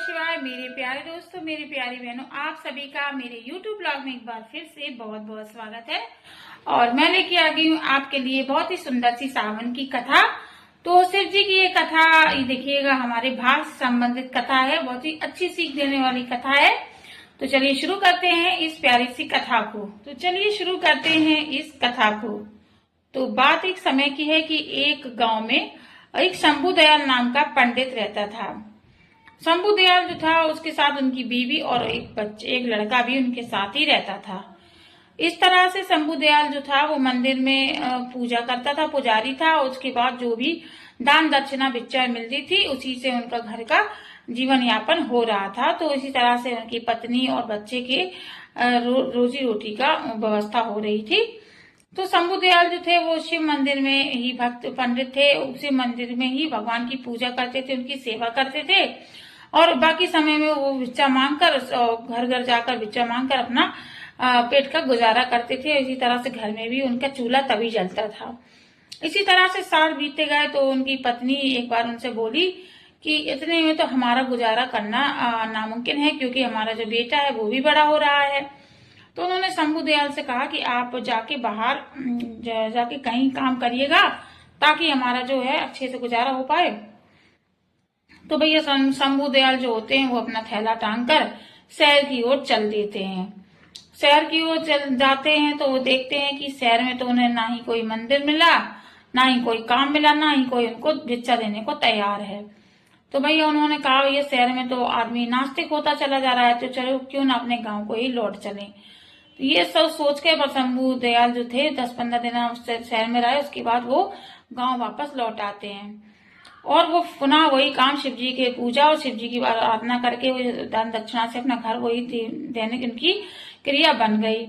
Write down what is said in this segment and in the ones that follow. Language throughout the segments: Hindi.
शिवाय। मेरे प्यारे दोस्तों, मेरी प्यारी बहनों, आप सभी का मेरे YouTube ब्लॉग में एक बार फिर से बहुत बहुत स्वागत है। और मैं लेके आ गई हूँ आपके लिए बहुत ही सुंदर सी सावन की कथा। तो शिव जी की ये कथा, ये देखिएगा, हमारे भाग से संबंधित कथा है। बहुत ही अच्छी सीख देने वाली कथा है। तो चलिए शुरू करते हैं इस प्यारी सी कथा को। तो बात एक समय की है कि एक गांव में एक शंभू दयाल नाम का पंडित रहता था। शंभू दयाल जो था, उसके साथ उनकी बीवी और एक लड़का भी उनके साथ ही रहता था। इस तरह से शंभू दयाल जो था वो मंदिर में पूजा करता था, पुजारी था। उसके बाद जो भी दान दक्षिणा भिक्षा मिलती थी, उसी से उनका घर का जीवन यापन हो रहा था। तो इसी तरह से उनकी पत्नी और बच्चे के रोजी रोटी का व्यवस्था हो रही थी। तो शंभू दयाल जो थे वो शिव मंदिर में ही भक्त पंडित थे। शिव मंदिर में ही भगवान की पूजा करते थे, उनकी सेवा करते थे। और बाकी समय में वो भिक्षा मांगकर, घर घर जाकर भिक्षा मांगकर अपना पेट का गुजारा करते थे। इसी तरह से घर में भी उनका चूल्हा तभी जलता था। इसी तरह से साल बीतते गए तो उनकी पत्नी एक बार उनसे बोली कि इतने में तो हमारा गुजारा करना नामुमकिन है, क्योंकि हमारा जो बेटा है वो भी बड़ा हो रहा है। तो उन्होंने शंभू दयाल से कहा कि आप जाके बाहर जाके कहीं काम करिएगा, ताकि हमारा जो है अच्छे से गुजारा हो पाए। तो भैया शंभू दयाल जो होते हैं वो अपना थैला टांग कर शहर की ओर चल देते हैं। शहर की ओर चल जाते हैं तो वो देखते हैं कि शहर में तो उन्हें ना ही कोई मंदिर मिला, ना ही कोई काम मिला, ना ही कोई उनको भिक्षा देने को तैयार है। तो भैया उन्होंने कहा, ये शहर में तो आदमी नास्तिक होता चला जा रहा है, तो चलो क्यों ना अपने गांव को ही लौट चले। तो ये सब सोच के शंभू दयाल जो थे 10-15 दिन शहर में रहे। उसके बाद वो गांव वापस लौट आते हैं और वो पुनः वही काम, शिव जी के पूजा और शिव जी की आराधना करके दान दक्षिणा से अपना घर वही देने की उनकी क्रिया बन गई।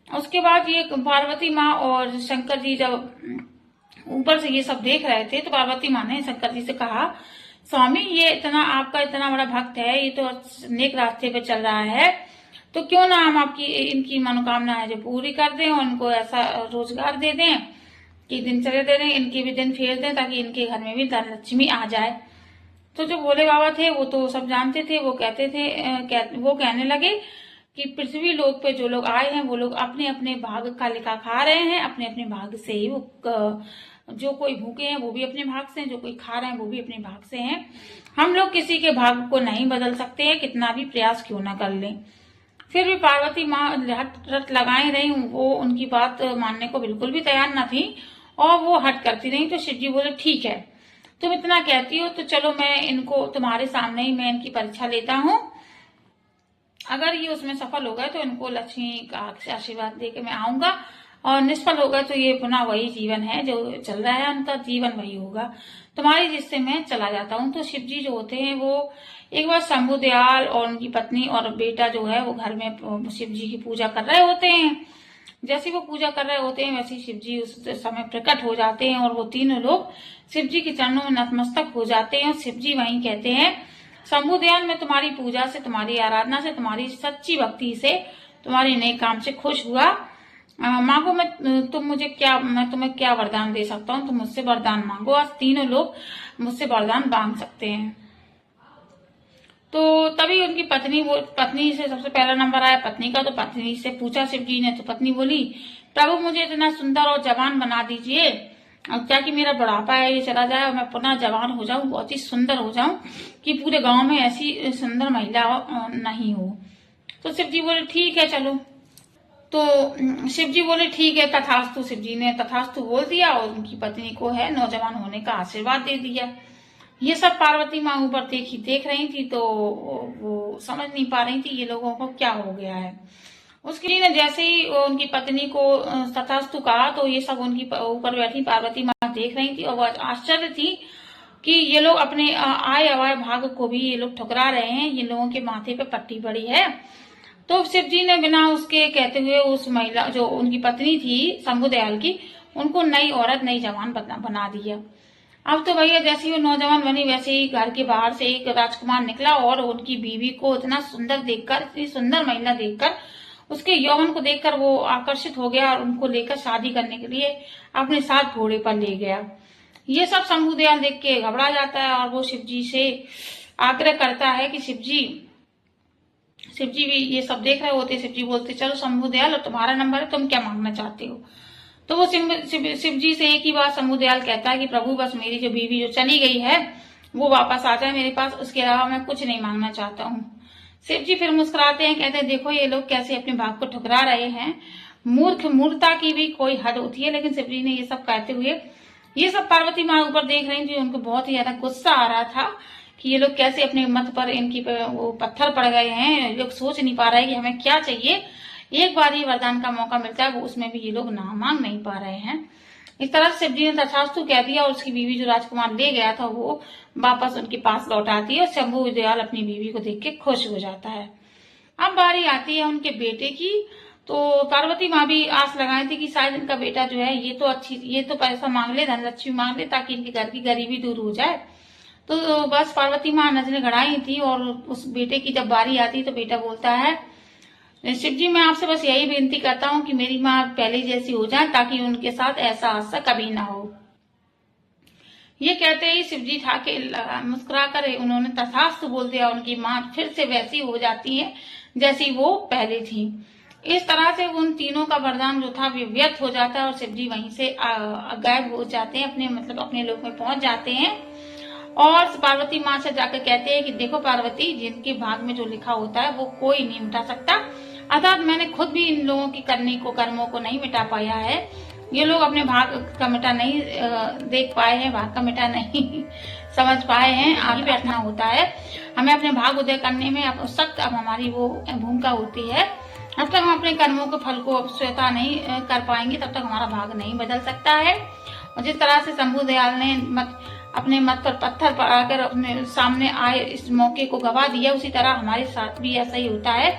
उसके बाद ये पार्वती माँ और शंकर जी जब ऊपर से ये सब देख रहे थे, तो पार्वती माँ ने शंकर जी से कहा, स्वामी, ये आपका इतना बड़ा भक्त है, ये तो नेक रास्ते पे चल रहा है, तो क्यों ना हम आपकी इनकी मनोकामना है जो पूरी कर दें और उनको ऐसा रोजगार दे दें कि दिनचर्या दे दें, इनके भी दिन फेर दें, ताकि इनके घर में भी धन लक्ष्मी आ जाए। तो जो भोले बाबा थे वो तो सब जानते थे। वो कहने लगे कि पृथ्वी लोक पे जो लोग आए हैं वो लोग अपने अपने भाग का लिखा खा रहे हैं। अपने अपने भाग से ही वो, जो कोई भूखे हैं वो भी अपने भाग से हैं, जो कोई खा रहे हैं वो भी अपने भाग से हैं। हम लोग किसी के भाग को नहीं बदल सकते हैं, कितना भी प्रयास क्यों ना कर लें। फिर भी पार्वती माँ रट लगाए रही, वो उनकी बात मानने को बिल्कुल भी तैयार न थी और वो हट करती रही। तो शिव जी बोले, ठीक है, तुम इतना कहती हो तो चलो मैं इनको तुम्हारे सामने ही मैं इनकी परीक्षा लेता हूँ। अगर ये उसमें सफल हो गए तो इनको लक्ष्मी का आशीर्वाद देके मैं आऊंगा, और निष्फल हो गए तो ये पुनः वही जीवन है जो चल रहा है, उनका जीवन वही होगा, तुम्हारी जिससे मैं चला जाता हूँ। तो शिव जी जो होते हैं वो एक बार शंभू दयाल और उनकी पत्नी और बेटा जो है वो घर में शिव जी की पूजा कर रहे होते हैं। जैसे वो पूजा कर रहे होते हैं वैसे शिव जी उस समय प्रकट हो जाते हैं और वो तीनों लोग शिव जी के चरणों में नतमस्तक हो जाते हैं। और शिव जी वहीं कहते हैं, शंभू दयाल, मैं तुम्हारी पूजा से, तुम्हारी आराधना से, तुम्हारी सच्ची भक्ति से, तुम्हारी नेक काम से खुश हुआ। मांगो, मैं तुम्हें क्या वरदान दे सकता हूँ, तुम मुझसे वरदान मांगो। आज तीनों लोग मुझसे वरदान मांग सकते हैं। तो तभी उनकी पत्नी से सबसे पहला नंबर आया, पत्नी का। तो पत्नी से पूछा शिव जी ने, तो पत्नी बोली, प्रभु, मुझे इतना सुंदर और जवान बना दीजिए, क्या कि मेरा बुढ़ापा है ये चला जाए और मैं पुनः जवान हो जाऊं, बहुत ही सुंदर हो जाऊं, कि पूरे गांव में ऐसी सुंदर महिला नहीं हो। तो शिव जी बोले, ठीक है, चलो। तो शिव जी बोले, ठीक है, तथास्तु। शिव जी ने तथास्तु बोल दिया और उनकी पत्नी को है नौजवान होने का आशीर्वाद दे दिया। ये सब पार्वती माँ ऊपर देख रही थी, तो वो समझ नहीं पा रही थी ये लोगों को क्या हो गया है। उसके लिए जैसे ही उनकी पत्नी को तथास्तु कहा, तो ये सब उनकी ऊपर बैठी पार्वती माँ देख रही थी और वो आश्चर्य थी कि ये लोग अपने आय अवाय भाग को भी ये लोग ठुकरा रहे हैं, ये लोगों के माथे पे पट्टी पड़ी है। तो शिव जी ने बिना उसके कहते हुए उस महिला जो उनकी पत्नी थी शंभू दयाल की, उनको नई औरत, नई जवान बना दिया। अब तो भैया जैसे वो नौजवान बनी, वैसे ही घर के बाहर से एक राजकुमार निकला और उनकी बीवी को इतना सुंदर देखकर, इतनी सुंदर महिला देखकर, उसके यौवन को देखकर वो आकर्षित हो गया और उनको लेकर शादी करने के लिए अपने साथ घोड़े पर ले गया। ये सब शंभू दयाल देख के घबरा जाता है और वो शिव जी से आग्रह करता है कि शिव जी भी ये सब देख रहे होते। शिव जी बोलते चलो शंभु दयाल, और तुम्हारा नंबर है, तुम क्या मांगना चाहते हो। तो वो शिव जी से एक ही बात शंभु दयाल कहता है कि प्रभु बस मेरी जो बीवी जो चली गई है वो वापस आ जाए मेरे पास, उसके अलावा मैं कुछ नहीं मांगना चाहता हूँ। शिव जी फिर मुस्कुराते हैं, कहते हैं देखो ये लोग कैसे अपने भाग को ठुकरा रहे हैं, मूर्खता की भी कोई हद होती है। लेकिन शिव जी ने ये सब कहते हुए, ये सब पार्वती माँ ऊपर देख रही थी, उनको बहुत ही ज्यादा गुस्सा आ रहा था कि ये लोग कैसे अपने मत पर इनकी वो पत्थर पड़ गए हैं, ये लोग सोच नहीं पा रहे कि हमें क्या चाहिए। एक बार ये वरदान का मौका मिलता है, वो उसमें भी ये लोग ना मांग नहीं पा रहे हैं। इस तरह शिव जी ने तथास्तु कह दिया और उसकी बीवी जो राजकुमार ले गया था वो वापस उनके पास लौट आती है और शंभु दयाल अपनी बीवी को देख के खुश हो जाता है। अब बारी आती है उनके बेटे की। तो पार्वती माँ भी आस लगाई थी कि शायद इनका बेटा जो है ये तो पैसा मांग ले, धनलक्ष्मी मांग ले, ताकि इनके घर की गरीबी दूर हो जाए। तो बस पार्वती माँ नजरें गड़ाई थी और उस बेटे की जब बारी आती तो बेटा बोलता है, शिव जी मैं आपसे बस यही विनती करता हूँ कि मेरी माँ पहले जैसी हो जाए, ताकि उनके साथ ऐसा हादसा कभी ना हो। ये कहते ही शिव जी था कि मुस्कुरा कर उन्होंने तथास्तु बोल दिया। उनकी माँ फिर से वैसी हो जाती है जैसी वो पहले थी। इस तरह से उन तीनों का वरदान जो था व्यर्थ हो जाता है और शिव जी वहीं से गायब हो जाते हैं, अपने लोक में पहुंच जाते हैं। और पार्वती माँ से जाकर कहते हैं कि देखो पार्वती, जिनके भाग में जो लिखा होता है वो कोई नहीं मिटा सकता, अर्थात मैंने खुद भी इन लोगों की कर्मों को नहीं मिटा पाया है। ये लोग अपने भाग का मिटा नहीं देख पाए हैं, भाग का मिटा नहीं समझ पाए हैं। आगे बैठना होता है, हमें अपने भाग उदय करने में सख्त अब हमारी वो भूमिका होती है। जब तक हम अपने कर्मों के फल को स्वीकार नहीं कर पाएंगे तब तक हमारा भाग नहीं बदल सकता है। और जिस तरह से शंभु दयाल ने अपने मत पर पत्थर पड़ाकर अपने सामने आए इस मौके को गवा दिया, उसी तरह हमारे साथ भी ऐसा ही होता है।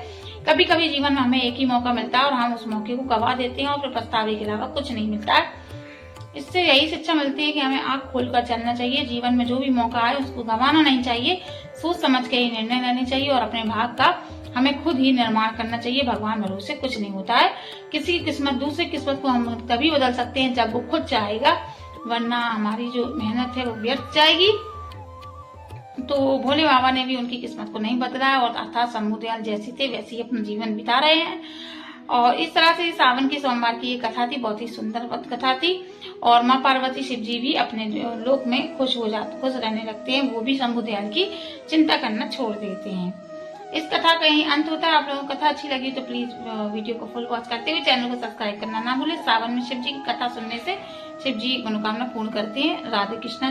कभी कभी जीवन में हमें एक ही मौका मिलता है और हम उस मौके को गवा देते हैं और फिर पछतावे के अलावा कुछ नहीं मिलता है। इससे यही शिक्षा मिलती है कि हमें आंख खोलकर चलना चाहिए। जीवन में जो भी मौका आए उसको गंवाना नहीं चाहिए, सोच समझ के ही निर्णय लेने चाहिए और अपने भाग का हमें खुद ही निर्माण करना चाहिए। भगवान भरोसे कुछ नहीं होता है। किसी की किस्मत दूसरी किस्मत को हम तभी बदल सकते हैं जब वो खुद चाहेगा, वरना हमारी जो मेहनत है वो व्यर्थ जाएगी। तो भोले बाबा ने भी उनकी किस्मत को नहीं बदला और अर्थात शंभु दयाल जैसे थे वैसे ही अपना जीवन बिता रहे हैं। और इस तरह से सावन के सोमवार की ये कथा थी, बहुत ही सुंदर कथा थी। और माँ पार्वती शिव जी भी अपने लोक में खुश रहने लगते हैं। वो भी शंभु दयाल की चिंता करना छोड़ देते हैं। इस कथा का यही अंत होता है। आप लोगों को कथा अच्छी लगी तो प्लीज वीडियो को फुल वॉच करते हुए चैनल को सब्सक्राइब करना ना भूले। सावन में शिव जी की कथा सुनने से शिव जी मनोकामना पूर्ण करते हैं। राधे कृष्णा।